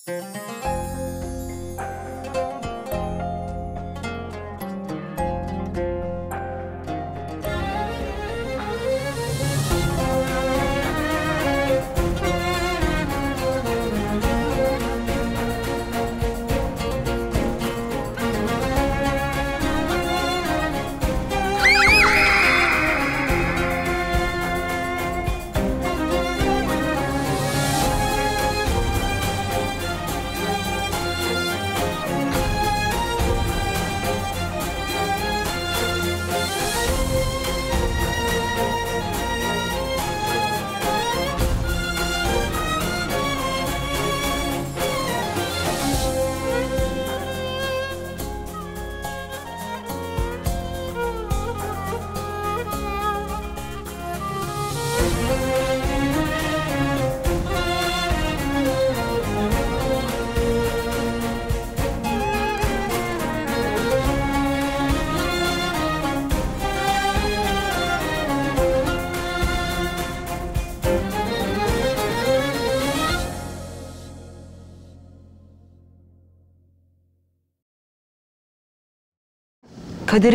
Kadere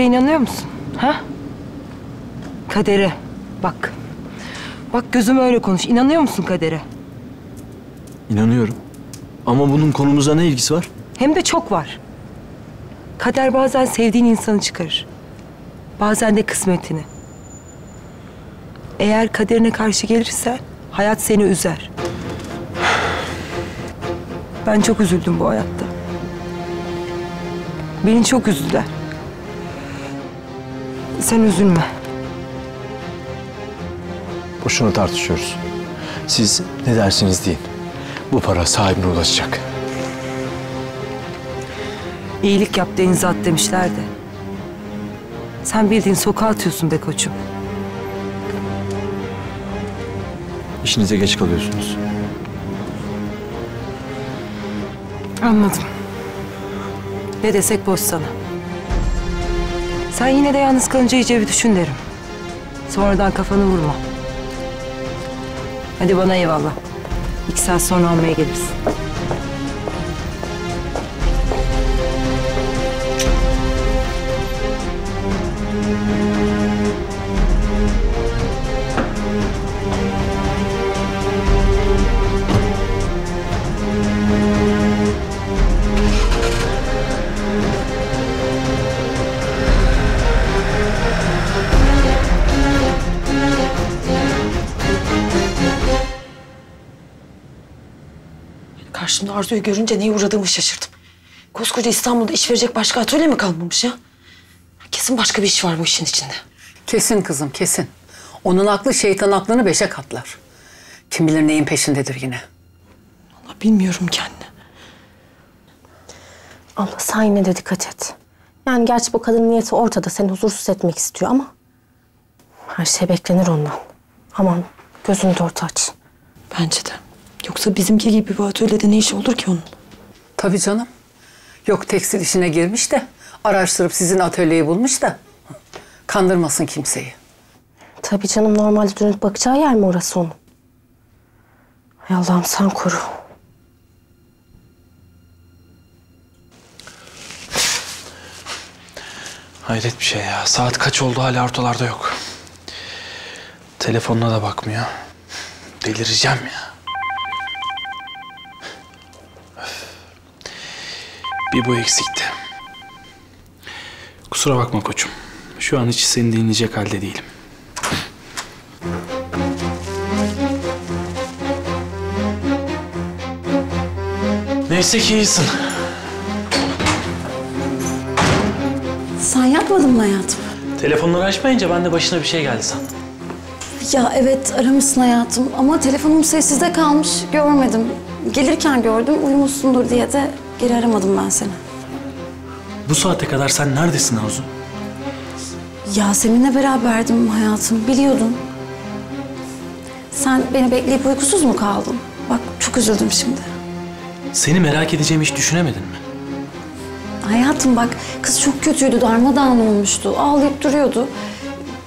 inanıyor musun? Ha? Kadere. Bak. Bak gözüm öyle konuş. İnanıyor musun kadere? İnanıyorum. Ama bunun konumuza ne ilgisi var? Hem de çok var. Kader bazen sevdiğin insanı çıkarır. Bazen de kısmetini. Eğer kaderine karşı gelirsen hayat seni üzer. Ben çok üzüldüm bu hayatta. Beni çok üzdüler. Sen üzülme. Boşuna tartışıyoruz. Siz ne dersiniz deyin. Bu para sahibine ulaşacak. İyilik yap denize at demişlerdi. Sen bildiğin sokağa atıyorsun be koçum. İşinize geç kalıyorsunuz. Anladım. Ne desek boş sana. Sen yine de yalnız kalınca iyice bir düşün derim. Sonradan kafanı vurma. Hadi bana eyvallah. 2 saat sonra almaya gelirsin. Karşımda Arzu'yu görünce neye uğradığımı şaşırdım. Koskoca İstanbul'da iş verecek başka atölye mi kalmamış ya? Kesin başka bir iş var bu işin içinde. Kesin kızım, kesin. Onun aklı şeytan aklını 5'e katlar. Kim bilir neyin peşindedir yine. Allah bilmiyorum ki anne. Abla sen yine de dikkat et. Yani gerçi bu kadının niyeti ortada. Seni huzursuz etmek istiyor ama... her şey beklenir ondan. Aman gözünü dört aç. Bence de. Yoksa bizimki gibi bir atölyede ne işi olur ki onun? Tabii canım. Yok tekstil işine girmiş de araştırıp sizin atölyeyi bulmuş da kandırmasın kimseyi. Tabii canım, normalde dönüp bakacağı yer mi orası onun? Hay Allah'ım sen koru. Hayret bir şey ya. Saat kaç oldu hala ortalarda yok. Telefonuna da bakmıyor. Delireceğim ya. Öf. Bir bu eksikti. Kusura bakma koçum. Şu an hiç seni dinleyecek halde değilim. Neyse ki iyisin. Sen yapmadın mı hayatım? Telefonları açmayınca ben de başına bir şey geldi sandım. Ya evet aramışsın hayatım ama telefonum sessizde kalmış, görmedim. Gelirken gördüm, uyumuşsundur diye de geri aramadım ben seni. Bu saate kadar sen neredesin Arzu? Ya seninle beraberdim hayatım, biliyordun. Sen beni bekleyip uykusuz mu kaldın? Bak çok üzüldüm şimdi. Seni merak edeceğimi hiç düşünemedin mi? Hayatım bak, kız çok kötüydü, darmadağın olmuştu, ağlayıp duruyordu.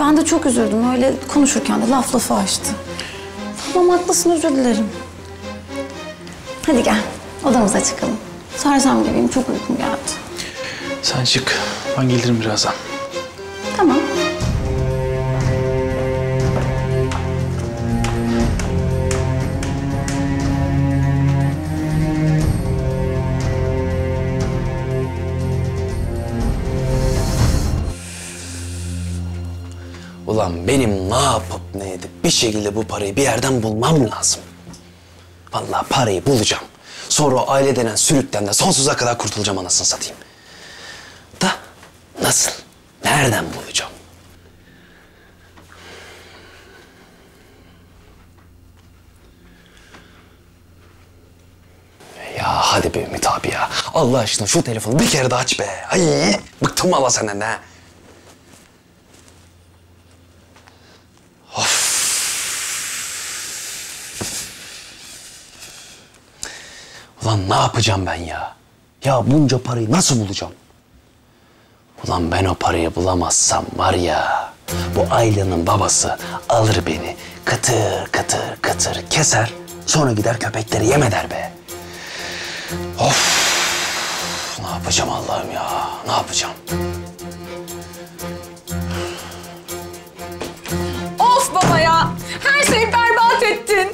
Ben de çok üzüldüm, öyle konuşurken de laf lafı açtı. Tamam haklısın, özür dilerim. Hadi gel, Odamıza çıkalım. Sersem gibiyim, çok uykum geldi. Sen çık. Ben gelirim birazdan. Tamam. Ulan benim ne yapıp ne edip bir şekilde bu parayı bir yerden bulmam lazım. Vallahi parayı bulacağım. Sonra o aile denen sürükten de sonsuza kadar kurtulacağım anasını satayım. Da nasıl? Nereden bulacağım? Ya hadi be Ümit abi ya. Allah aşkına şu telefonu bir kere daha aç be. Ay bıktım valla senden de ha. Ulan ne yapacağım ben ya? Ya bunca parayı nasıl bulacağım? Ulan ben o parayı bulamazsam var ya... bu Ayla'nın babası alır beni kıtır kıtır kıtır keser... sonra gider köpekleri yem eder be. Of! Ne yapacağım Allah'ım ya? Ne yapacağım? Of baba ya! Her şeyi berbat ettin.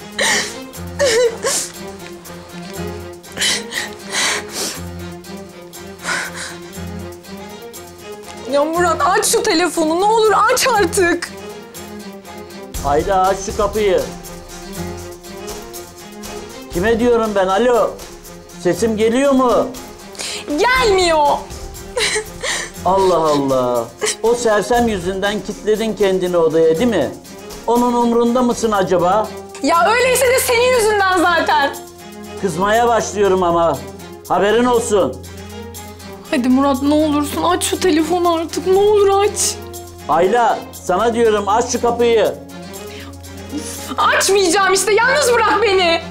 Ya Murat aç şu telefonu, ne olur aç artık. Ayla aç şu kapıyı. Kime diyorum ben? Alo. Sesim geliyor mu? Gelmiyor. Allah Allah. O sersem yüzünden kilitledin kendini odaya değil mi? Onun umrunda mısın acaba? Ya öyleyse de senin yüzünden zaten. Kızmaya başlıyorum ama. Haberin olsun. Hadi Murat ne olursun aç şu telefonu artık, ne olur aç. Ayla sana diyorum aç şu kapıyı. Açmayacağım işte, yalnız bırak beni.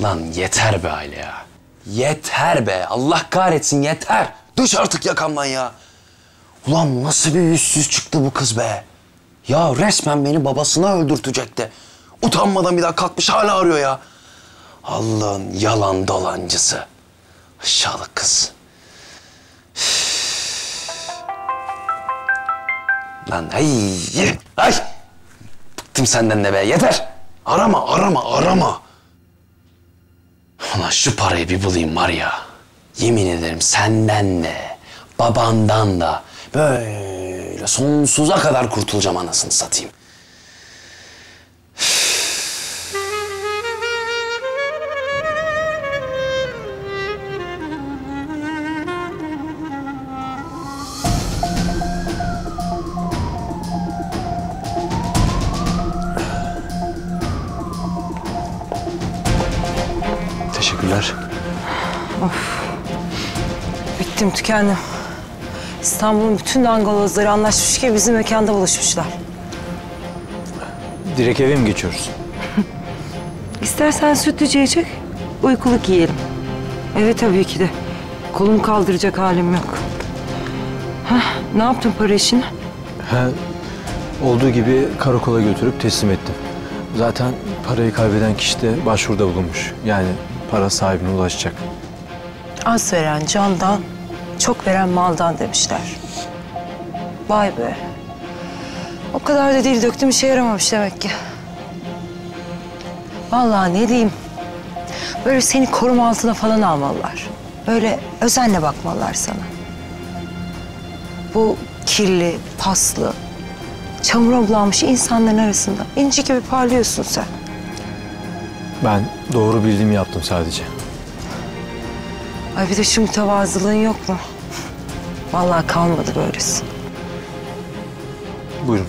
Lan yeter be Ayla ya. Yeter be. Allah kahretsin yeter. Düş artık yakamdan ya. Ulan nasıl bir yüzsüz çıktı bu kız be. Ya resmen beni babasına öldürtecekti. Utanmadan bir daha kalkmış hala arıyor ya. Allah'ın yalan dolancısı. Aşağılık kız. Lan ay. Bıktım senden de be yeter. Arama. Ulan şu parayı bir bulayım var ya. Yemin ederim senden de, babandan da böyle sonsuza kadar kurtulacağım anasını satayım. Teşekkürler. Bittim, tükendim. İstanbul'un bütün dangalozları anlaşmış ki bizim mekanda buluşmuşlar. Direkt eve mi geçiyoruz? İstersen sütlüce içecek, uykuluk yiyelim. Evet tabii ki de. Kolumu kaldıracak halim yok. Hah, ne yaptın para işini? Olduğu gibi karakola götürüp teslim ettim. Zaten parayı kaybeden kişi de başvuruda bulunmuş. Yani para sahibine ulaşacak. Az veren candan, çok veren maldan demişler. Vay be. O kadar da dil döktüm, işe yaramamış demek ki. Vallahi ne diyeyim. Böyle seni koruma altına falan almalılar. Böyle özenle bakmalılar sana. Bu kirli, paslı, çamura bulanmış insanların arasında inci gibi parlıyorsun sen. Ben doğru bildiğimi yaptım sadece. Ay bir de şu mütevazılığın yok mu? Vallahi kalmadı böylesi. Buyurun.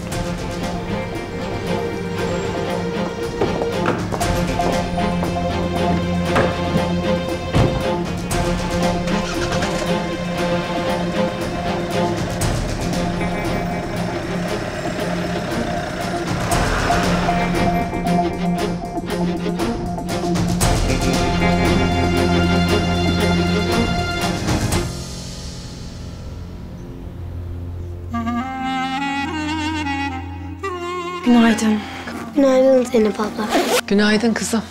Zeynep abla. Günaydın kızım.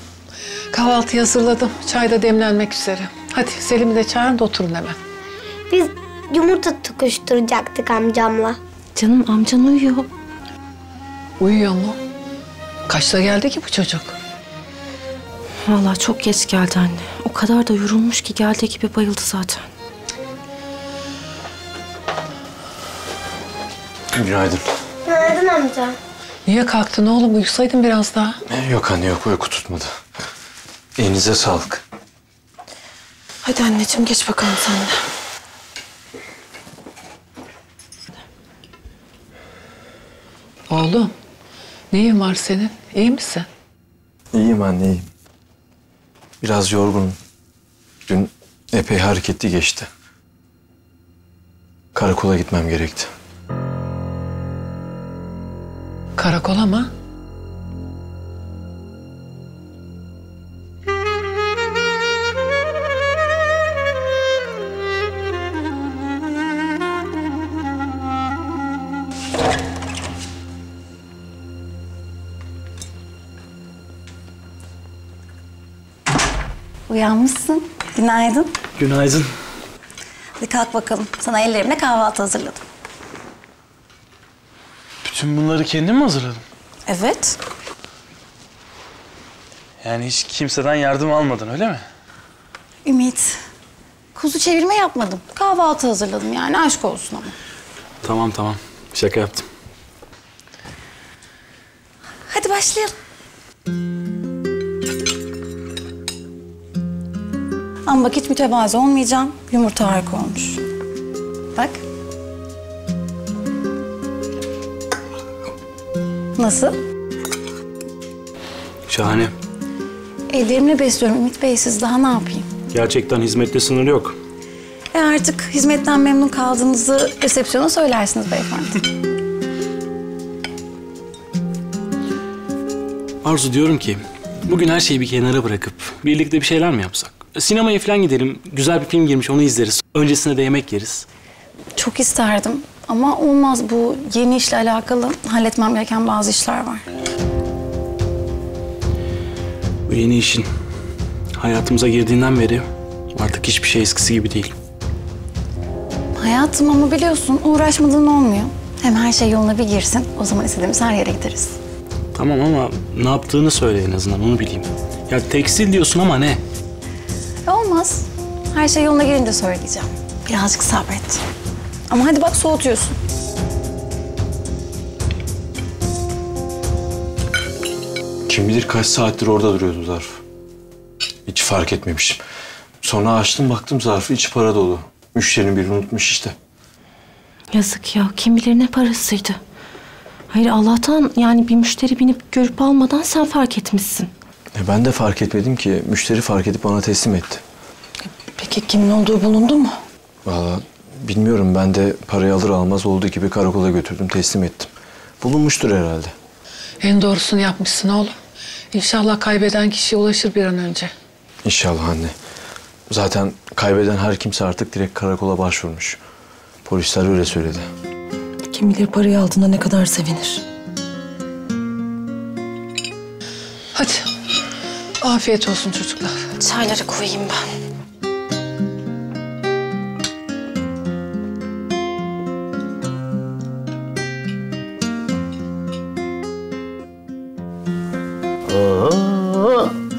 Kahvaltıyı hazırladım. Çay da demlenmek üzere. Hadi Selim'i de çağırın da oturun hemen. Biz yumurta tokuşturacaktık amcamla. Canım amcan uyuyor. Uyuyor mu? Kaçta geldi ki bu çocuk? Vallahi çok geç geldi anne. O kadar da yorulmuş ki geldiği gibi bayıldı zaten. Günaydın. Günaydın amca. Niye kalktın oğlum? Uyusaydın biraz daha. Yok anne yok, uyku tutmadı. Elinize sağlık. Hadi anneciğim geç bakalım sen de. Oğlum, neyin var senin? İyi misin? İyiyim anne, iyiyim. Biraz yorgunum. Dün epey hareketli geçti. Karakola gitmem gerekti. Karakola mı? Uyanmışsın. Günaydın. Günaydın. Hadi kalk bakalım. Sana ellerimle kahvaltı hazırladım. Bütün bunları kendin mi hazırladın? Evet. Yani hiç kimseden yardım almadın öyle mi? Ümit, kuzu çevirme yapmadım. Kahvaltı hazırladım yani aşk olsun ama. Tamam. Şaka yaptım. Hadi başlayalım. Ama bak hiç mütevazı olmayacağım. Yumurta harika olmuş. Bak. Nasıl? Şahane. Ellerimle besliyorum Ümit Bey. Siz daha ne yapayım? Gerçekten hizmette sınır yok. Artık hizmetten memnun kaldığınızı resepsiyona söylersiniz beyefendi. Arzu, diyorum ki bugün her şeyi bir kenara bırakıp birlikte bir şeyler mi yapsak? Sinemaya falan gidelim. Güzel bir film girmiş, onu izleriz. Öncesinde de yemek yeriz. Çok isterdim ama olmaz. Bu yeni işle alakalı halletmem gereken bazı işler var. Bu yeni işin hayatımıza girdiğinden beri artık hiçbir şey eskisi gibi değil. Hayatım ama biliyorsun uğraşmadığın olmuyor. Hem her şey yoluna bir girsin. O zaman istediğimiz her yere gideriz. Tamam ama ne yaptığını söyle en azından, onu bileyim. Ya tekstil diyorsun ama ne? Olmaz. Her şey yoluna girince söyleyeceğim. Birazcık sabret. Ama hadi bak soğutuyorsun. Kim bilir kaç saattir orada duruyordu zarf. Hiç fark etmemişim. Sonra açtım baktım zarfı içi para dolu. Müşterinin birini unutmuş işte. Yazık ya. Kim bilir ne parasıydı. Hayır Allah'tan yani bir müşteri binip görüp almadan sen fark etmişsin. Ben de fark etmedim ki. Müşteri fark edip bana teslim etti. Peki kimin olduğu bulundu mu? Vallahi bilmiyorum, ben de parayı alır almaz olduğu gibi karakola götürdüm, teslim ettim. Bulunmuştur herhalde. En doğrusunu yapmışsın oğlum. İnşallah kaybeden kişiye ulaşır bir an önce. İnşallah anne. Zaten kaybeden her kimse artık direkt karakola başvurmuş. Polisler öyle söyledi. Kim bilir parayı aldığında ne kadar sevinir. Hadi. Afiyet olsun çocuklar. Çayları koyayım ben.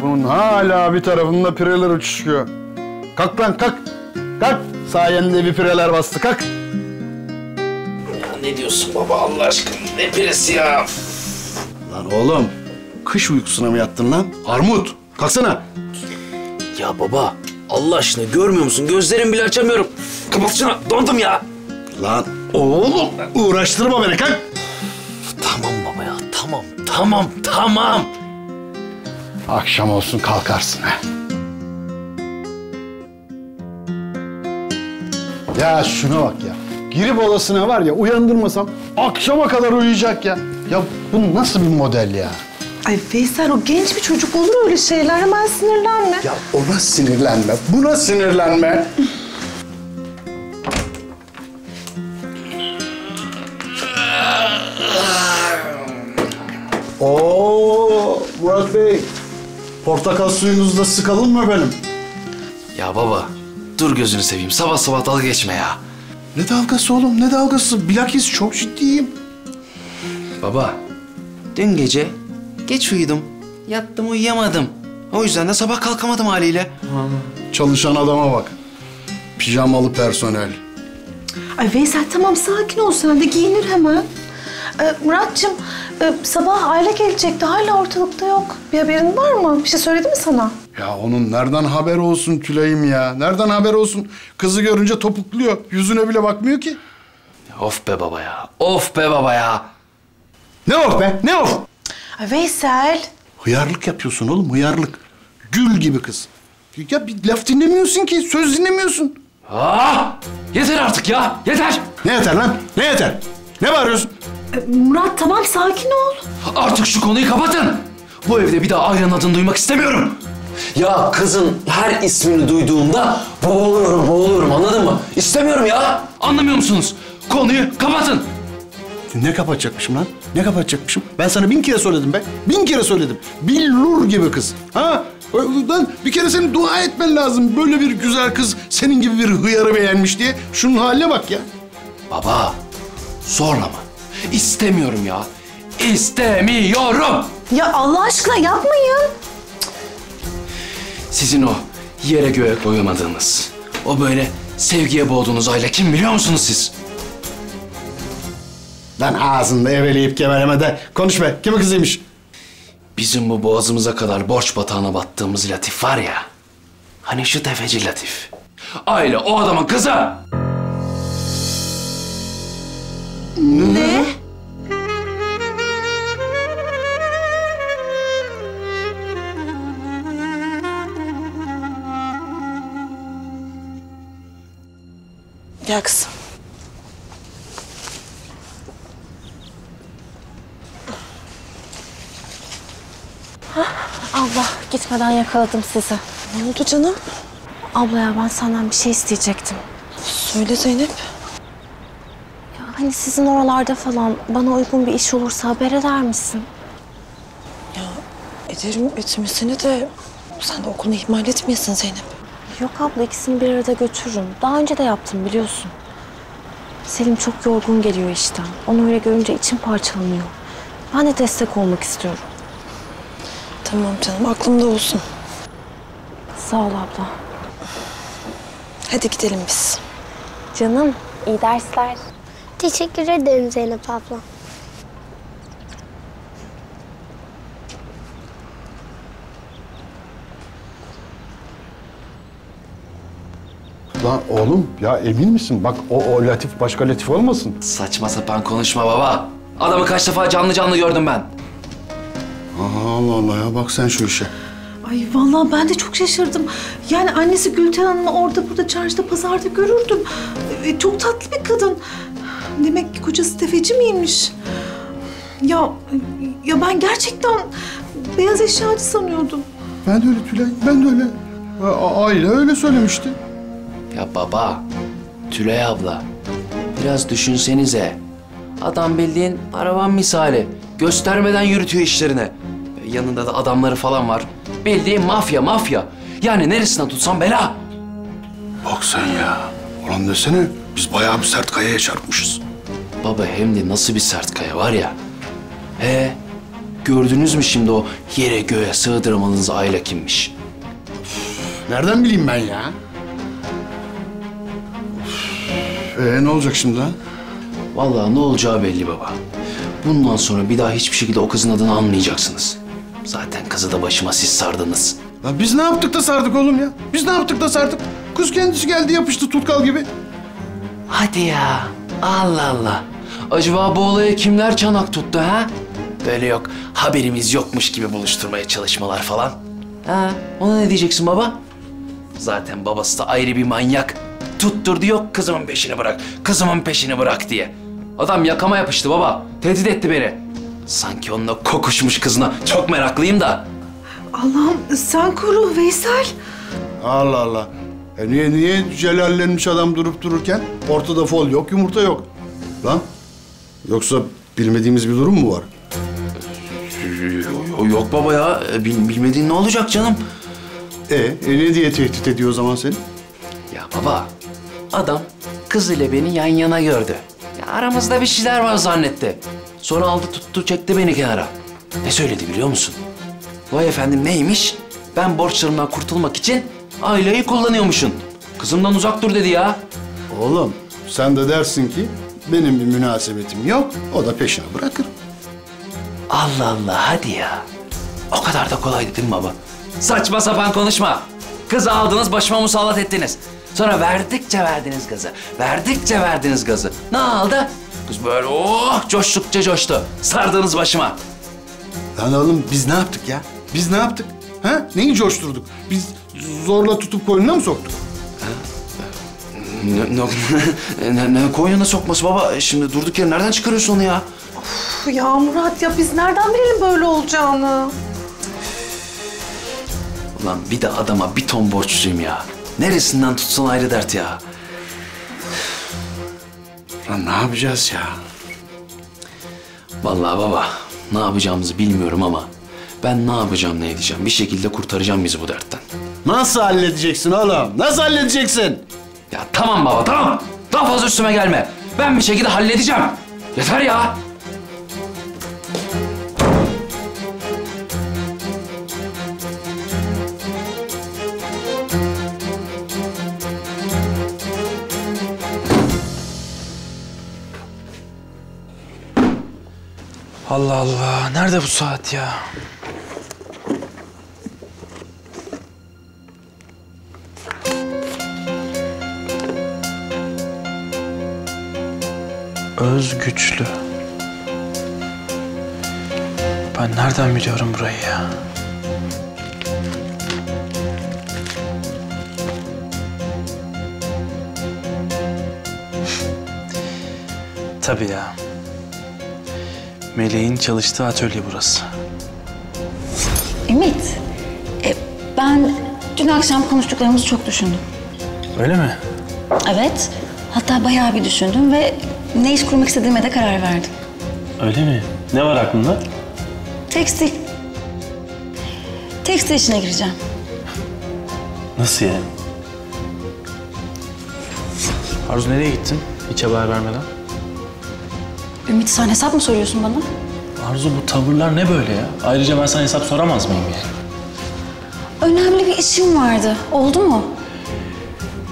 Bunun hala bir tarafında pireler uçuşuyor. Kalk lan kalk. Kalk. Sayende bir pireler bastı kalk. Ne diyorsun baba Allah aşkına? Ne piresi ya? Lan oğlum. Kış uykusuna mı yattın lan? Armut. Kalksana. Ya baba Allah aşkına görmüyor musun? Gözlerimi bile açamıyorum. Kapat şunu, dondum ya. Lan oğlum uğraştırma beni kalk. Tamam baba ya, tamam. Akşam olsun kalkarsın ha. Ya şuna bak ya. Girip odasına var ya uyandırmasam akşama kadar uyuyacak ya. Ya bu nasıl bir model ya? Ay Veysel o genç bir çocuk, olur öyle şeyler, hemen sinirlenme. Ya ona sinirlenme, buna sinirlenme. Oo, Murat Bey, portakal suyunuzu da sıkalım mı benim? Ya baba, dur gözünü seveyim. Sabah sabah dalga geçme ya. Ne dalgası oğlum, ne dalgası? Bilakis çok ciddiyim. Baba, dün gece geç uyudum. Yattım, uyuyamadım. O yüzden de sabah kalkamadım haliyle. Çalışan adama bak. Pijamalı personel. Ay Veysel tamam sakin ol sen de giyinir hemen. Muratcığım sabah Ayla gelecekti hala ortalıkta yok. Bir haberin var mı? Bir şey söyledi mi sana? Ya onun nereden haber olsun Tülay'ım ya? Nereden haber olsun? Kızı görünce topukluyor. Yüzüne bile bakmıyor ki. Of be baba ya. Of be baba ya. Ne of be? Ne of? Ay Veysel. Hıyarlık yapıyorsun oğlum, hıyarlık. Gül gibi kız. Ya bir laf dinlemiyorsun ki, söz dinlemiyorsun. Yeter artık ya, yeter. Ne yeter lan? Ne yeter? Ne bağırıyorsun? Murat tamam sakin ol. Artık şu konuyu kapatın. Bu evde bir daha Ayla'nın adını duymak istemiyorum. Ya kızın her ismini duyduğumda boğuluyorum anladın mı? İstemiyorum ya. Anlamıyor musunuz? Konuyu kapatın. Ne kapatacakmışım lan? Ne kapatacakmışım? Ben sana 1000 kere söyledim be. 1000 kere söyledim. Billur gibi kız. Ha? Lan bir kere senin dua etmen lazım. Böyle bir güzel kız senin gibi bir hıyarı beğenmiş diye. Şunun haline bak ya. Baba, zorlama. İstemiyorum ya. İstemiyorum. Ya Allah aşkına yapmayın. Sizin o yere göğe koyamadığınız, o böyle sevgiye boğduğunuz Ayla kim biliyor musunuz siz? Lan ağzında eveleyip geveleme de konuş be. Kimin kızıymış? Bizim bu boğazımıza kadar borç batağına battığımız Latif var ya. Hani şu tefeci Latif. Ayla o adamın kızı. Ne? Gel kızım. Abla gitmeden yakaladım sizi. Ne oldu canım? Abla ya ben senden bir şey isteyecektim. Söyle Zeynep. Ya hani sizin oralarda falan bana uygun bir iş olursa haber eder misin? Ya ederim etmesini de sen de okulunu ihmal etmeyesin Zeynep. Yok abla ikisini bir arada götürürüm. Daha önce de yaptım biliyorsun. Selim çok yorgun geliyor işten. Onu öyle görünce içim parçalanıyor. Ben de destek olmak istiyorum. Tamam canım aklımda olsun. Sağ ol abla. Hadi gidelim biz. Canım iyi dersler. Teşekkür ederim Zeynep abla. Lan oğlum ya emin misin? Bak o Latif başka Latif olmasın. Saçma sapan konuşma baba. Adamı kaç defa canlı canlı gördüm ben. Allah Allah ya bak sen şu işe. Ay vallahi ben de çok şaşırdım. Yani annesi Gülten Hanım'ı orada burada çarşıda pazarda görürdüm. Çok tatlı bir kadın. Demek ki kocası tefeci miymiş? Ya ben gerçekten beyaz eşyacı sanıyordum. Ben de öyle Tülay, ben de öyle. Ayla öyle söylemişti. Ya baba, Tülay abla, biraz düşünsenize. Adam bildiğin araban misali. Göstermeden yürütüyor işlerini. Yanında da adamları falan var. Bildiğin mafya. Yani neresinden tutsan bela. Bak sen ya. Ulan desene biz bayağı bir sert kayaya çarpmışız. Baba hem de nasıl bir sert kaya var ya. Gördünüz mü şimdi o yere göğe sığdıramadığınız Ayla kimmiş? Nereden bileyim ben ya? Ne olacak şimdi lan? Vallahi ne olacağı belli baba. Bundan sonra bir daha hiçbir şekilde o kızın adını anmayacaksınız. Zaten kızı da başıma siz sardınız. Ya biz ne yaptık da sardık oğlum ya? Biz ne yaptık da sardık? Kız kendisi geldi yapıştı tutkal gibi. Hadi ya. Allah Allah. Acaba bu olaya kimler çanak tuttu ha? Böyle yok haberimiz yokmuş gibi buluşturmaya çalışmalar falan. Ha? Ona ne diyeceksin baba? Zaten babası da ayrı bir manyak. Tutturdu yok kızımın peşini bırak diye. Adam yakama yapıştı baba. Tehdit etti beni. Sanki onunla kokuşmuş kızına çok meraklıyım da. Allah'ım sen koru Veysel. Allah Allah. Niye celallenmiş adam durup dururken? Ortada fol yok, yumurta yok. Lan? Yoksa bilmediğimiz bir durum mu var? Yok baba ya. Bilmediğin ne olacak canım? Ne diye tehdit ediyor o zaman seni? Ya baba, adam kız ile beni yan yana gördü. Ya aramızda bir şeyler var zannetti. Sonra aldı tuttu çekti beni kenara. Ne söyledi biliyor musun? Vay efendim neymiş? Ben borçlarımdan kurtulmak için Ayla'yı kullanıyormuşsun. Kızımdan uzak dur dedi ya. Oğlum sen de dersin ki benim bir münasebetim yok, o da peşine bırakır. Allah Allah hadi ya. O kadar da kolay değil mi baba? Saçma sapan konuşma. Kızı aldınız başıma musallat ettiniz. Sonra verdikçe verdiniz gazı. Verdikçe verdiniz gazı. Ne oldu? Kız böyle coştukça coştu. Sardınız başıma. Lan oğlum biz ne yaptık ya? Biz ne yaptık? Ha? Neyi coşturduk? Biz zorla tutup koynuna mı soktuk? Ne koynuna sokması baba? Şimdi durduk yere nereden çıkarıyorsun onu ya? Of ya Murat ya biz nereden bilelim böyle olacağını? Ulan bir de adama bir ton borçluyum ya. Neresinden tutsan ayrı dert ya. Lan ne yapacağız ya? Vallahi baba ne yapacağımızı bilmiyorum ama ben ne yapacağım ne edeceğim. Bir şekilde kurtaracağım bizi bu dertten. Nasıl halledeceksin oğlum? Nasıl halledeceksin? Ya tamam baba tamam. Daha fazla üstüme gelme. Ben bir şekilde halledeceğim. Yeter ya. Allah Allah. Nerede bu saat ya? Özgüçlü. Ben nereden biliyorum burayı ya? Tabii ya. Melek'in çalıştığı atölye burası. Ümit, ben dün akşam konuştuklarımızı çok düşündüm. Öyle mi? Evet, hatta bayağı bir düşündüm ve ne iş kurmak istediğime de karar verdim. Öyle mi? Ne var aklında? Tekstil. Tekstil işine gireceğim. Nasıl yani? Arzu nereye gittin? Hiç haber vermeden. Ümit sen hesap mı soruyorsun bana? Arzu bu tavırlar ne böyle ya? Ayrıca ben sana hesap soramaz mıyım yani? Önemli bir işim vardı. Oldu mu?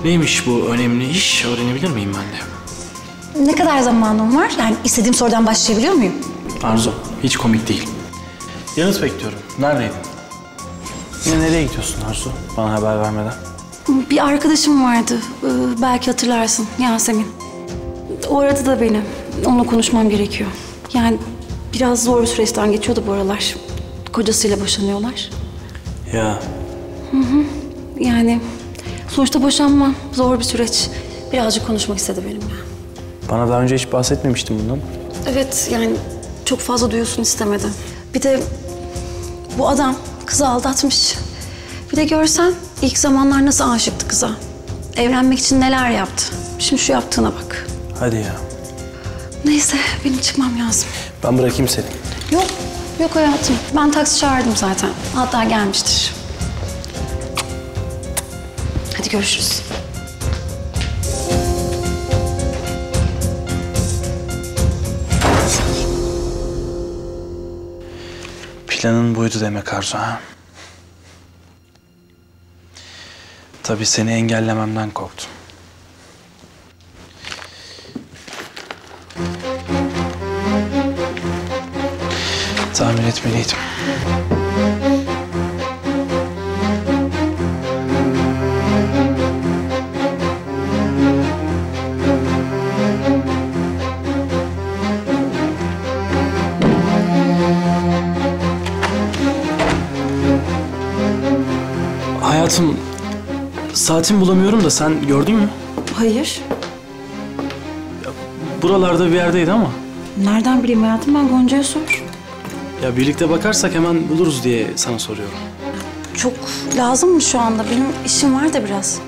Neymiş bu önemli iş? Öğrenebilir miyim ben de? Ne kadar zamanım var? Yani istediğim sorudan başlayabiliyor muyum? Arzu, hiç komik değil. Yanıt bekliyorum. Neredeydin? Yine nereye gidiyorsun Arzu? Bana haber vermeden. Bir arkadaşım vardı. Belki hatırlarsın. Yasemin. O aradı da beni. Onunla konuşmam gerekiyor. Yani biraz zor bir süreçten geçiyordu bu aralar. Kocasıyla boşanıyorlar. Ya. Hı hı. Yani sonuçta boşanma zor bir süreç. Birazcık konuşmak istedi benimle. Bana daha önce hiç bahsetmemiştin bundan. Evet yani çok fazla duyulsun istemedi. Bir de bu adam kızı aldatmış. Bir de görsen ilk zamanlar nasıl aşıktı kıza. Evlenmek için neler yaptı. Şimdi şu yaptığına bak. Hadi ya. Neyse benim çıkmam lazım. Ben bırakayım seni. Yok hayatım. Ben taksi çağırdım zaten. Hatta gelmiştir. Hadi görüşürüz. Planın buydu demek Arzu ha? Tabii seni engellememden korktum. Tahmin etmeliydim. Hayatım, saatimi bulamıyorum da sen gördün mü? Hayır. Buralarda bir yerdeydi ama. Nereden bileyim hayatım? Ben Gonca'ya sor. Ya birlikte bakarsak hemen buluruz diye sana soruyorum. Çok lazım mı şu anda? Benim işim var da biraz.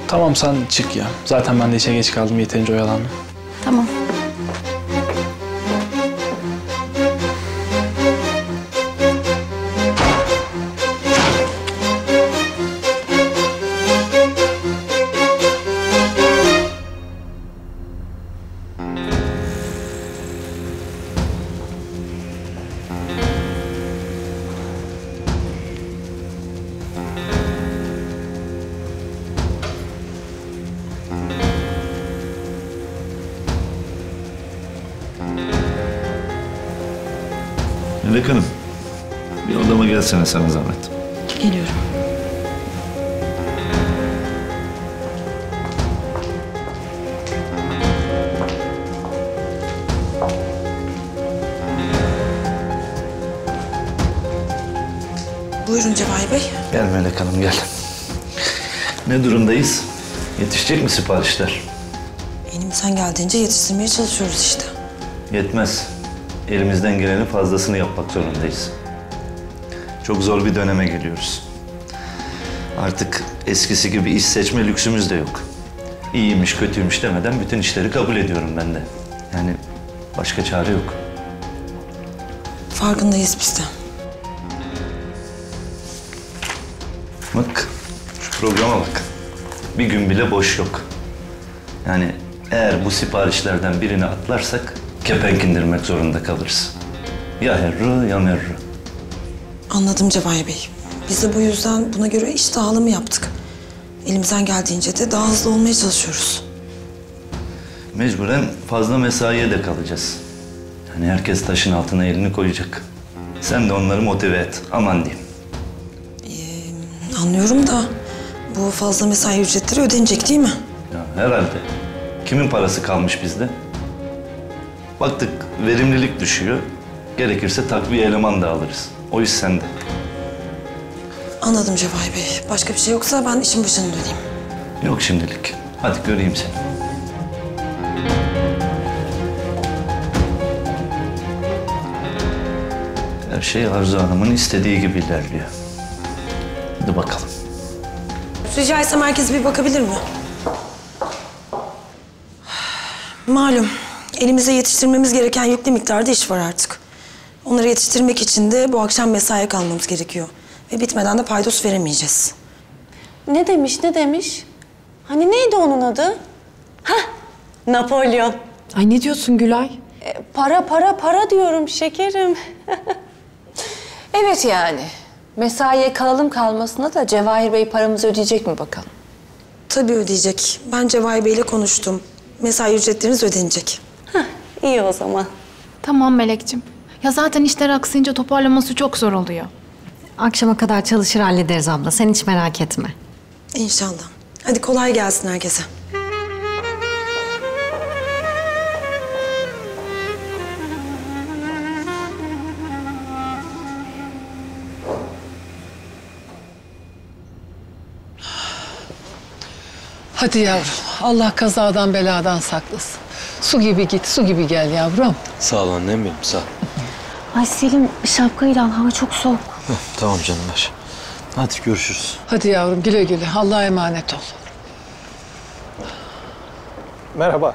Tamam sen çık ya. Zaten ben de işe geç kaldım. Yeterince oyalandım. Tamam. Melek Hanım, bir odama gelsene sana zahmet. Geliyorum. Buyurun Cevahir Bey. Gel Melek Hanım, gel. Ne durumdayız? Yetişecek mi siparişler? Elimizden geldiğince yetiştirmeye çalışıyoruz işte. Yetmez. Elimizden gelenin fazlasını yapmak zorundayız. Çok zor bir döneme geliyoruz. Artık eskisi gibi iş seçme lüksümüz de yok. İyiymiş, kötüymüş demeden bütün işleri kabul ediyorum ben de. Yani başka çare yok. Farkındayız biz de. Bak, şu programa bak. Bir gün bile boş yok. Yani eğer bu siparişlerden birini atlarsak kepenk indirmek zorunda kalırız. Ya herru ya merru. Anladım Cevahir Bey. Biz de bu yüzden buna göre iş dağılımı yaptık. Elimizden geldiğince de daha hızlı olmaya çalışıyoruz. Mecburen fazla mesaiye de kalacağız. Yani herkes taşın altına elini koyacak. Sen de onları motive et. Aman diyeyim. Anlıyorum da bu fazla mesai ücretleri ödenecek değil mi? Ya herhalde. Kimin parası kalmış bizde? Baktık verimlilik düşüyor. Gerekirse takviye eleman da alırız. O iş sende. Anladım Cevahir Bey. Başka bir şey yoksa ben işin başına döneyim. Yok şimdilik. Hadi göreyim seni. Her şey Arzu Hanım'ın istediği gibi ilerliyor. Hadi bakalım. Rica etsem herkes bir bakabilir mi? Malum elimizde yetiştirmemiz gereken yüklü miktarda iş var artık. Onları yetiştirmek için de bu akşam mesaiye kalmamız gerekiyor. Ve bitmeden de paydos veremeyeceğiz. Ne demiş? Hani neydi onun adı? Hah, Napolyon. Ay ne diyorsun Gülay? Para diyorum şekerim. Evet yani. Mesaiye kalalım kalmasına da Cevahir Bey paramızı ödeyecek mi bakalım? Tabii ödeyecek. Ben Cevahir Bey'le konuştum. Mesai ücretleriniz ödenecek. İyi o zaman. Tamam Melek'ciğim. Ya zaten işler aksayınca toparlaması çok zor oluyor. Akşama kadar çalışır hallederiz abla. Sen hiç merak etme. İnşallah. Hadi kolay gelsin herkese. Hadi yavrum. Allah kazadan beladan saklasın. Su gibi git, su gibi gel yavrum. Sağ ol annem benim, sağ ol. Ay Selim şapkayı al, hava çok soğuk. Tamam canım ver. Hadi görüşürüz. Hadi yavrum güle güle. Allah'a emanet ol. Merhaba.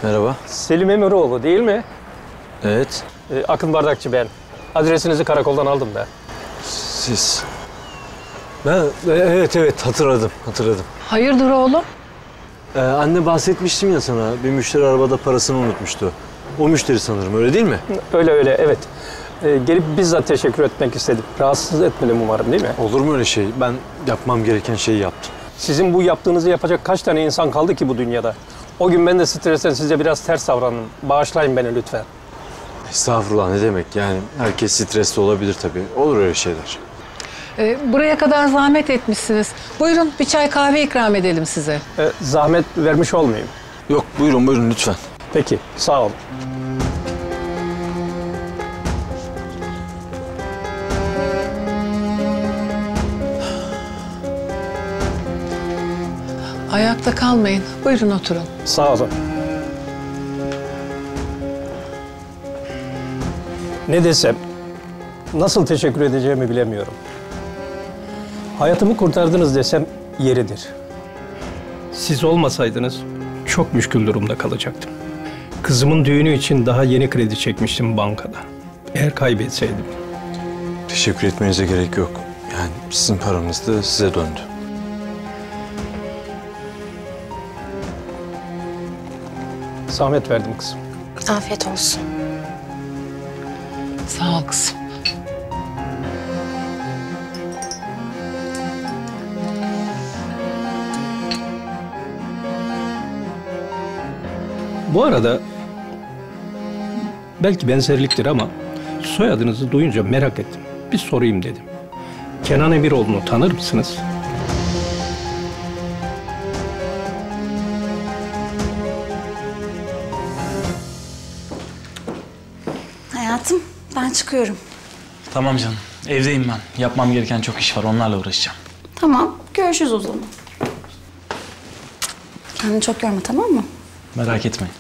Merhaba. Selim Emiroğlu değil mi? Evet. Akın Bardakçı ben. Adresinizi karakoldan aldım ben. Siz. Evet hatırladım. Hayırdır oğlum? Anne bahsetmiştim ya sana. Bir müşteri arabada parasını unutmuştu. O müşteri sanırım, öyle değil mi? Öyle evet. Gelip bizzat teşekkür etmek istedim. Rahatsız etmedim umarım değil mi? Olur mu öyle şey? Ben yapmam gereken şeyi yaptım. Sizin bu yaptığınızı yapacak kaç tane insan kaldı ki bu dünyada? O gün ben de stresten size biraz ters davrandım. Bağışlayın beni lütfen. Estağfurullah, ne demek? Yani herkes stresli olabilir tabii. Olur öyle şeyler. Buraya kadar zahmet etmişsiniz. Buyurun bir çay kahve ikram edelim size. Zahmet vermiş olmayayım. Yok buyurun lütfen. Peki sağ olun. Ayakta kalmayın. Buyurun oturun. Sağ olun. Ne desem, nasıl teşekkür edeceğimi bilemiyorum. Hayatımı kurtardınız desem yeridir. Siz olmasaydınız çok müşkül durumda kalacaktım. Kızımın düğünü için daha yeni kredi çekmiştim bankada. Eğer kaybetseydim. Teşekkür etmenize gerek yok. Yani sizin paranız da size döndü. Zahmet verdim kızım. Afiyet olsun. Sağ ol kızım. Bu arada belki benzerliktir ama Soyadınızı duyunca merak ettim. Bir sorayım dedim. Kenan Emiroğlu'nu tanır mısınız? Hayatım, ben çıkıyorum. Tamam canım. Evdeyim ben. Yapmam gereken çok iş var. Onlarla uğraşacağım. Tamam, görüşürüz o zaman. Kendini çok yorma, tamam mı? Merak etmeyin.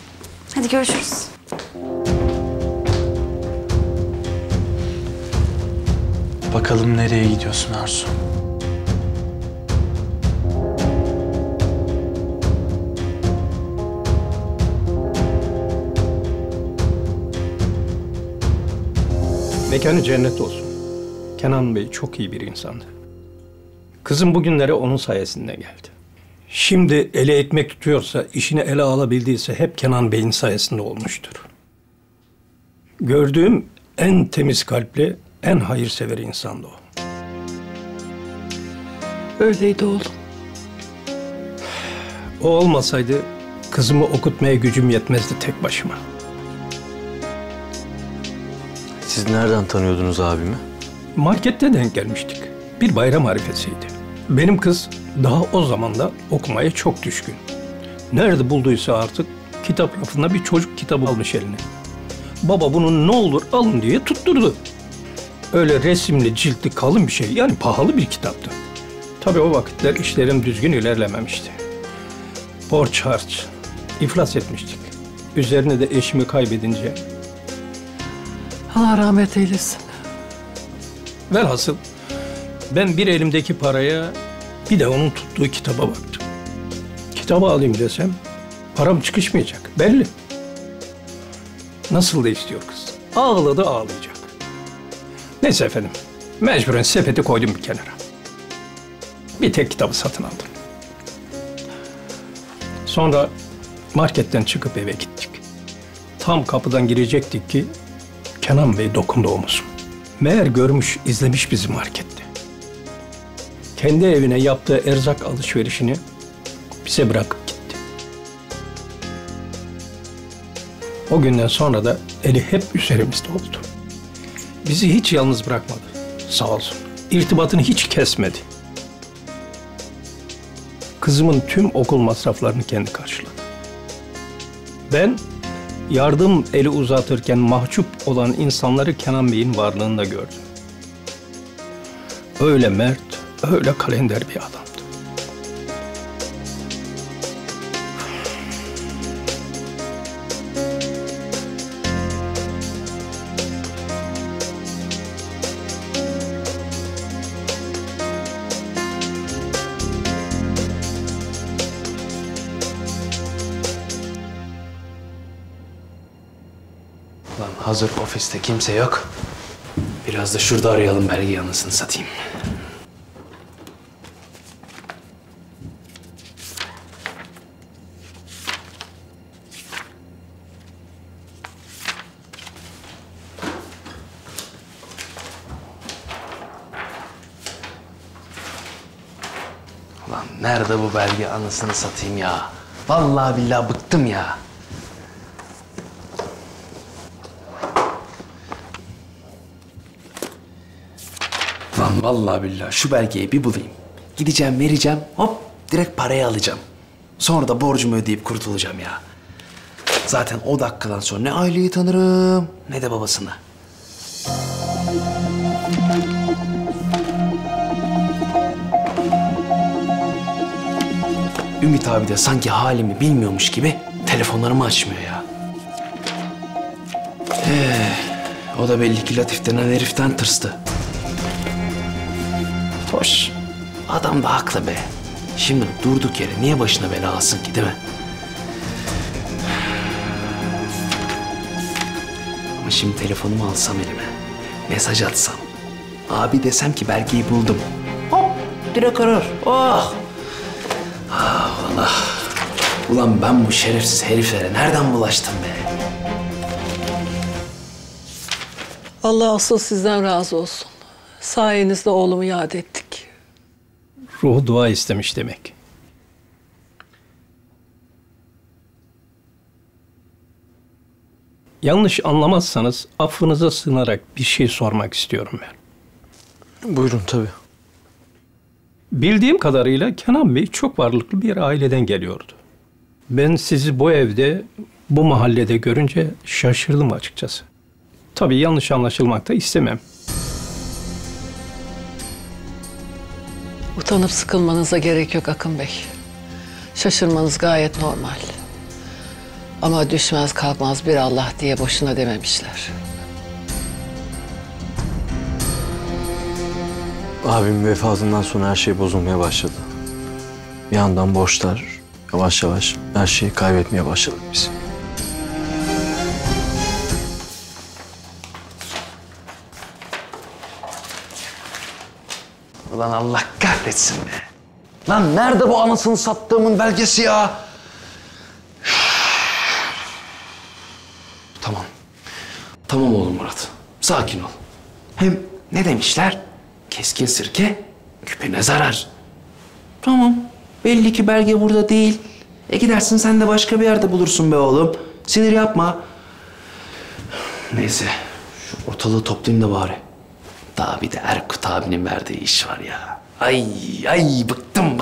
Hadi görüşürüz. Bakalım nereye gidiyorsun Arzu? Mekanı cennet olsun. Kenan Bey çok iyi bir insandı. Kızım bugünlere onun sayesinde geldi. Şimdi ele ekmek tutuyorsa, işini ele alabildiyse hep Kenan Bey'in sayesinde olmuştur. Gördüğüm en temiz kalpli, en hayırsever insandı o. Öyleydi oğlum. O olmasaydı kızımı okutmaya gücüm yetmezdi tek başıma. Siz nereden tanıyordunuz abimi? Markette denk gelmiştik. Bir bayram arifesiydi. Benim kız daha o zaman da okumaya çok düşkün. Nerede bulduysa artık kitap rafında bir çocuk kitabı almış eline. Baba bunu ne olur alın diye tutturdu. Öyle resimli, ciltli, kalın bir şey. Yani pahalı bir kitaptı. Tabii o vakitler işlerim düzgün ilerlememişti. Borç harç, iflas etmiştik. Üzerine de eşimi kaybedince. Allah rahmet eylesin. Velhasıl ben bir elimdeki paraya bir de onun tuttuğu kitaba baktım. Kitabı alayım desem param çıkışmayacak belli. Nasıl da istiyor kız. Ağladı ağlayacak. Neyse efendim, mecburen sepeti koydum bir kenara. Bir tek kitabı satın aldım. Sonra marketten çıkıp eve gittik. Tam kapıdan girecektik ki Kenan Bey dokundu omuzuma. Meğer görmüş, izlemiş bizi markette. Kendi evine yaptığı erzak alışverişini bize bırakıp gitti. O günden sonra da eli hep üzerimizde oldu. Bizi hiç yalnız bırakmadı, sağ olsun. İrtibatını hiç kesmedi. Kızımın tüm okul masraflarını kendi karşıladı. Ben yardım eli uzatırken mahcup olan insanları Kenan Bey'in varlığında gördüm. Öyle mert, öyle kalender bir adamdı. Lan hazır ofiste kimse yok. Biraz da şurada arayalım belgeyi, anasını satayım. Lan nerede bu belge, anasını satayım ya? Vallahi billahi bıktım ya. Lan vallahi billahi şu belgeyi bir bulayım. Gideceğim, vereceğim, hop direkt parayı alacağım. Sonra da borcumu ödeyip kurtulacağım ya. Zaten o dakikadan sonra ne Ayla'yı tanırım ne de babasını. Ümit abi de sanki halimi bilmiyormuş gibi telefonlarımı açmıyor ya. O da belli ki Latif denen heriften tırstı. Hoş. Adam da haklı be. Şimdi durduk yere niye başına bela alsın ki, değil mi? Ama şimdi telefonumu alsam elime, mesaj atsam, abi desem ki belgeyi buldum. Hop, direkt arar. Oh! Ah Allah. Ulan ben bu şerefsiz heriflere nereden bulaştım be? Allah asıl sizden razı olsun. Sayenizde oğlumu yad ettik. Ruhu dua istemiş demek. yanlış anlamazsanız affınıza sığınarak bir şey sormak istiyorum ben. Buyurun tabii. Bildiğim kadarıyla Kenan Bey çok varlıklı bir aileden geliyordu. Ben sizi bu evde, bu mahallede görünce şaşırdım açıkçası. Tabii yanlış anlaşılmak da istemem. Utanıp sıkılmanıza gerek yok Akın Bey. Şaşırmanız gayet normal. Ama düşmez kalkmaz bir Allah diye boşuna dememişler. Abimin vefatından sonra her şey bozulmaya başladı. Bir yandan borçlar, yavaş yavaş her şeyi kaybetmeye başladık biz. Ulan Allah kahretsin be. Lan nerede bu anasını sattığımın belgesi ya? Tamam. Tamam oğlum Murat. Sakin ol. Hem ne demişler? Keskin sirke küpüne zarar. Tamam. Belli ki belge burada değil. Gidersin sen de başka bir yerde bulursun be oğlum. Sinir yapma. Neyse. Şu ortalığı toplayayım da bari. Daha bir de Erkut abinin verdiği iş var ya. Ay bıktım.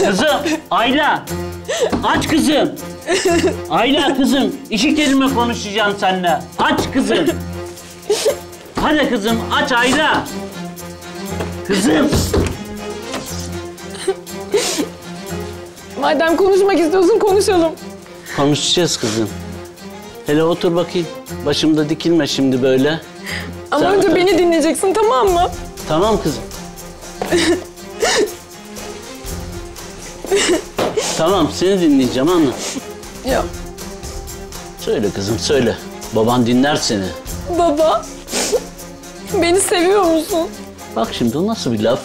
Kızım, Ayla. Aç kızım. Ayla kızım, iki kelime konuşacağım seninle. Aç kızım. Hadi kızım, aç Ayla. Kızım. Madem konuşmak istiyorsun konuşalım. Konuşacağız kızım. Hele otur bakayım. Başımda dikilme şimdi böyle. Ama Sen önce otur. beni dinleyeceksin, tamam mı? Tamam kızım. Tamam, seni dinleyeceğim, anla. Ya Söyle kızım, söyle. Baban dinler seni. baba, beni seviyor musun? Bak şimdi o nasıl bir laf?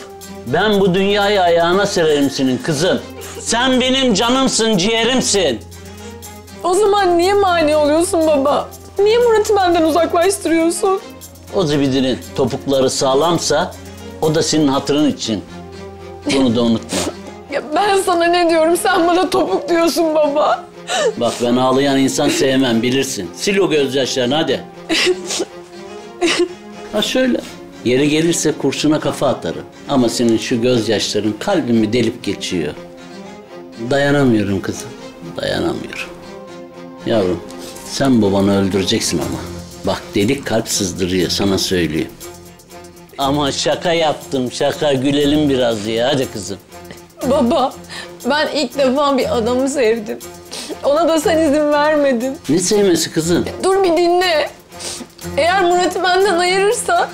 Ben bu dünyayı ayağına sererim senin kızım. Sen benim canımsın, ciğerimsin. O zaman niye mani oluyorsun baba? Niye Murat'ı benden uzaklaştırıyorsun? O zibidinin topukları sağlamsa o da senin hatırın için. Bunu da unutma. Ya ben sana ne diyorum, sen bana topuk diyorsun baba. Bak ben ağlayan insan sevmem, bilirsin. Sil o gözyaşlarını hadi. Ha şöyle, yeri gelirse kurşuna kafa atarım. Ama senin şu gözyaşların kalbimi delip geçiyor. Dayanamıyorum kızım, dayanamıyorum. Yavrum, sen babanı öldüreceksin ama. Bak delik kalp sızdırıyor, sana söyleyeyim. Ama şaka yaptım, şaka. Gülelim biraz ya, hadi kızım. Baba, ben ilk defa bir adamı sevdim. Ona da sen izin vermedin. Ne sevmesi kızım? Dur bir dinle. Eğer Murat'ı benden ayırırsa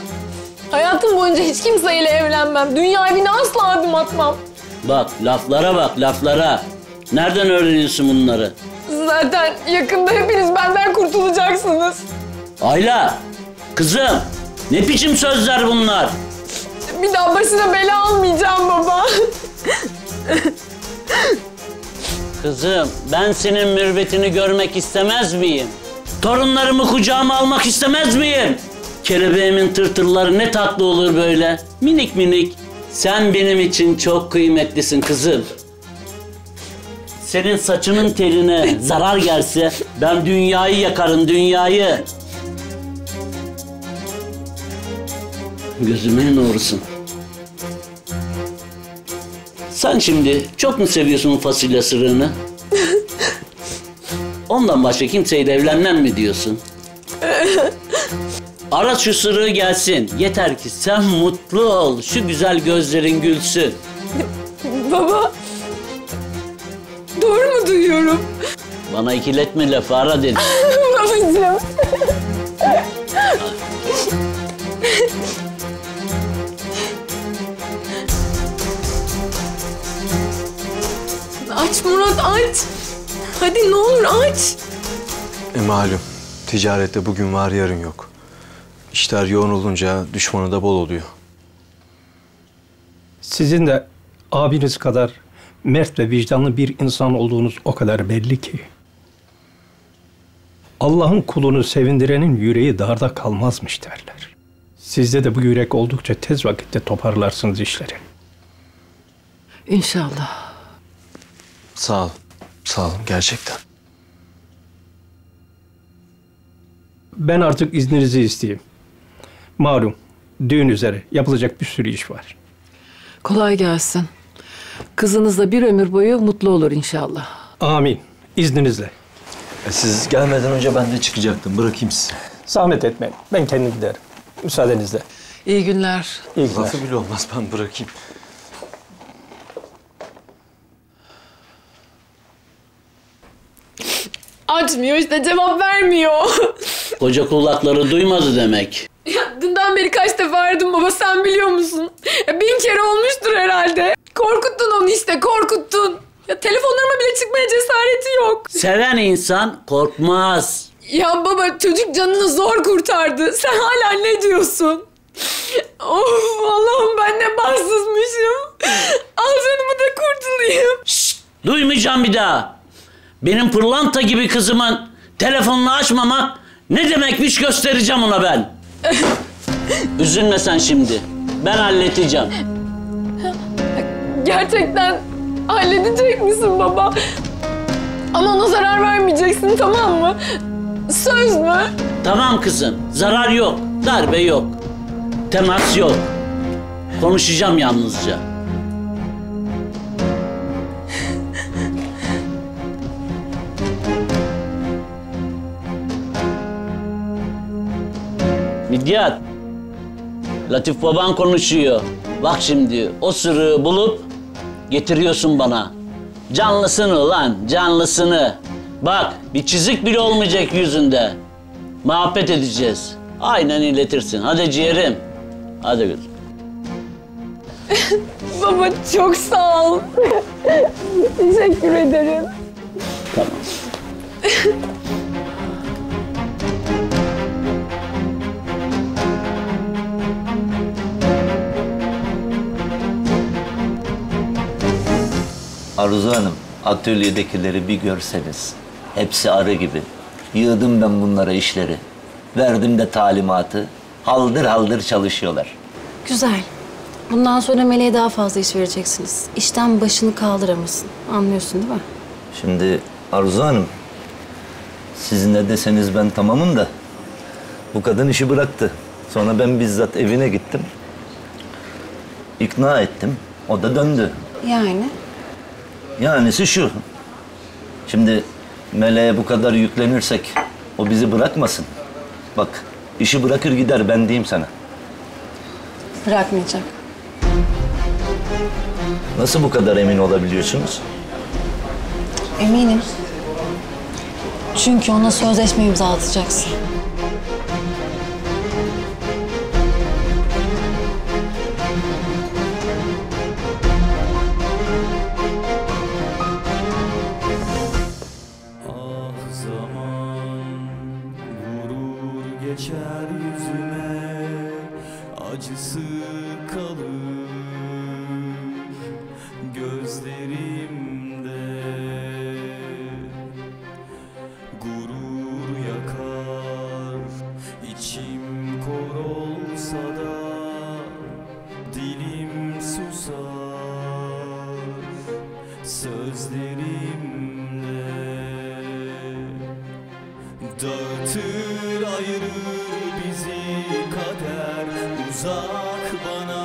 hayatım boyunca hiç kimseyle evlenmem. Dünya evine asla adım atmam. Bak, laflara bak, laflara. Nereden öğreniyorsun bunları? Zaten yakında hepiniz benden kurtulacaksınız. Ayla, kızım, ne biçim sözler bunlar? Bir daha başına bela almayacağım baba. Kızım, ben senin mürvetini görmek istemez miyim? Torunlarımı kucağıma almak istemez miyim? Kelebeğimin tırtırları ne tatlı olur böyle. Minik minik. Sen benim için çok kıymetlisin kızım. Senin saçının teline zarar gelse ben dünyayı yakarım, dünyayı. Gözümün nursun. Sen şimdi çok mu seviyorsun fasulye sırığını? Ondan başka kimseyle evlenmem mi diyorsun? Ara şu sırığı gelsin. Yeter ki sen mutlu ol. Şu güzel gözlerin gülsün. Baba, doğru mu duyuyorum? Bana ikiletme lafı, ara dedim. Babacığım. Aç Murat, aç. Hadi ne olur aç. Malum, ticarette bugün var yarın yok. İşler yoğun olunca düşmanı da bol oluyor. Sizin de abiniz kadar mert ve vicdanlı bir insan olduğunuz o kadar belli ki. Allah'ın kulunu sevindirenin yüreği darda kalmazmış derler. Sizde de bu yürek oldukça tez vakitte toparlarsınız işleri. İnşallah. Sağ ol. Sağ olun gerçekten. Ben artık izninizi isteyeyim. Malum düğün üzere yapılacak bir sürü iş var. Kolay gelsin. Kızınız da bir ömür boyu mutlu olur inşallah. Amin. İzninizle. Siz gelmeden önce ben de çıkacaktım. Bırakayım sizi. Zahmet etmeyin. Ben kendim giderim. Müsaadenizle. İyi günler. İyi günler. Lafı bile olmaz, ben bırakayım. Açmıyor işte, cevap vermiyor. Koca kulakları duymadı demek. Ya dünden beri kaç defa aradım baba, sen biliyor musun? Ya 1000 kere olmuştur herhalde. Korkuttun onu işte, korkuttun. Ya telefonlarıma bile çıkmaya cesareti yok. Seven insan korkmaz. Ya baba, çocuk canını zor kurtardı. Sen hala ne diyorsun? Of Allah'ım, ben ne bahtsızmışım. Al canımı da kurtulayım. Şşt, duymayacağım bir daha. Benim pırlanta gibi kızımın telefonunu açmamak ne demekmiş göstereceğim ona ben. Üzülme sen şimdi. Ben halledeceğim. Gerçekten halledecek misin baba? Ama ona zarar vermeyeceksin, tamam mı? Söz mü? Tamam kızım. Zarar yok. Darbe yok. Temas yok. Konuşacağım yalnızca. Midyat. Latif baban konuşuyor. Bak şimdi o sırrı bulup getiriyorsun bana. Canlısını lan, canlısını. Bak bir çizik bile olmayacak yüzünde. Muhabbet edeceğiz. Aynen iletirsin. Hadi ciğerim. Hadi kızım. Baba çok sağ ol. Teşekkür ederim. Tamam. Arzu Hanım, atölyedekileri bir görseniz. Hepsi arı gibi. Yığdım ben bunlara işleri. Verdim de talimatı. Haldır haldır çalışıyorlar. Güzel. Bundan sonra Melek'e daha fazla iş vereceksiniz. İşten başını kaldıramasın. Anlıyorsun değil mi? Şimdi Arzu Hanım, siz ne deseniz ben tamamım da bu kadın işi bıraktı. Sonra ben bizzat evine gittim. İkna ettim. O da döndü. Yani? Yanisi şu. Şimdi Melek'e bu kadar yüklenirsek o bizi bırakmasın. Bak işi bırakır gider, ben diyeyim sana. Bırakmayacak. Nasıl bu kadar emin olabiliyorsunuz? Eminim. Çünkü ona sözleşme imzalatacaksın. Geçer yüzüme, acısı kalır gözlerimde. Gurur yakar, içim kor olsa da dilim susar sözlerimle. Dağıtır ayırır bizi kader, uzak bana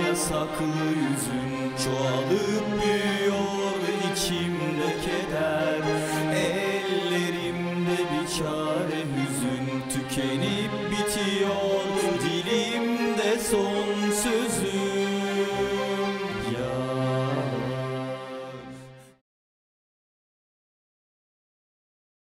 yasaklı yüzün. Çoğalıp büyüyor içimde keder, ellerimde bir çare hüzün. Tükenip bitiyor dilimde son